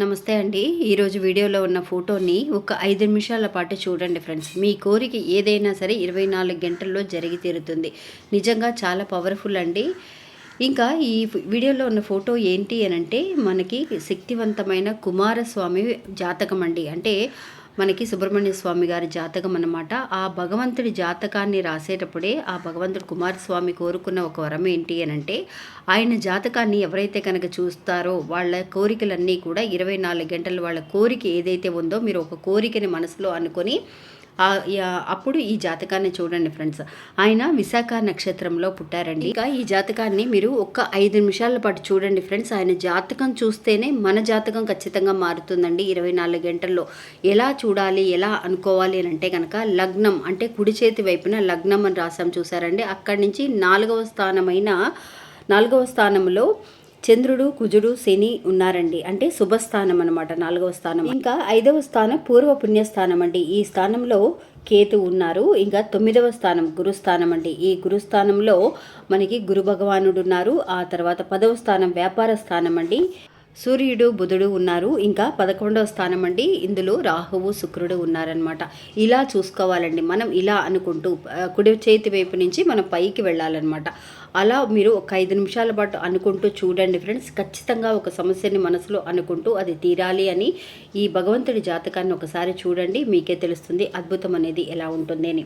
నమస్తే అండి. ఈరోజు వీడియోలో ఉన్న ఫోటోని ఒక 5 నిమిషాల పాటు చూడండి ఫ్రెండ్స్. మీ కోరిక ఏదైనా సరే 24 గంటల్లో జరిగి తీరుతుంది. నిజంగా చాలా పవర్ఫుల్ అండి. ఇంకా ఈ వీడియోలో ఉన్న ఫోటో ఏంటి అనంటే మనకి శక్తివంతమైన కుమారస్వామి జాతకం అండి. అంటే మనకి సుబ్రహ్మణ్య స్వామి గారి జాతకం అన్నమాట. ఆ భగవంతుడి జాతకాన్ని రాసేటప్పుడే ఆ భగవంతుడు కుమారస్వామి కోరుకున్న ఒక వరం ఏంటి అనంటే ఆయన జాతకాన్ని ఎవరైతే కనుక చూస్తారో వాళ్ళ కోరికలన్నీ కూడా 24 గంటలు వాళ్ళ కోరిక ఏదైతే ఉందో మీరు ఒక కోరికని మనసులో అనుకొని అప్పుడు ఈ జాతకాన్ని చూడండి ఫ్రెండ్స్. ఆయన విశాఖ నక్షత్రంలో పుట్టారండి. ఇంకా ఈ జాతకాన్ని మీరు ఒక్క 5 నిమిషాల పాటు చూడండి ఫ్రెండ్స్. ఆయన జాతకం చూస్తేనే మన జాతకం ఖచ్చితంగా మారుతుందండి 24 గంటల్లో. ఎలా చూడాలి, ఎలా అనుకోవాలి అని అంటే కనుక లగ్నం అంటే కుడి చేతి వైపున లగ్నం అని రాసాం చూసారండి. అక్కడి నుంచి 4వ స్థానంలో చంద్రుడు, కుజుడు, శని ఉన్నారండి. అంటే శుభస్థానం అనమాట 4వ స్థానం. ఇంకా 5వ స్థానం పూర్వ పుణ్యస్థానం అండి. ఈ స్థానంలో కేతు ఉన్నారు. ఇంకా 9వ స్థానం గురుస్థానం అండి. ఈ గురుస్థానంలో మనకి గురు భగవానుడు ఉన్నారు. ఆ తర్వాత 10వ స్థానం వ్యాపార స్థానం అండి. సూర్యుడు, బుధుడు ఉన్నారు. ఇంకా 11వ స్థానం అండి. ఇందులో రాహువు, శుక్రుడు ఉన్నారనమాట. ఇలా చూసుకోవాలండి. మనం ఇలా అనుకుంటూ కుడి చేతి వైపు నుంచి మనం పైకి వెళ్ళాలన్నమాట. అలా మీరు ఒక 5 నిమిషాల పాటు అనుకుంటూ చూడండి ఫ్రెండ్స్. ఖచ్చితంగా ఒక సమస్యని మనసులో అనుకుంటూ అది తీరాలి అని ఈ భగవంతుడి జాతకాన్ని ఒకసారి చూడండి. మీకే తెలుస్తుంది అద్భుతం అనేది ఎలా ఉంటుంది అని.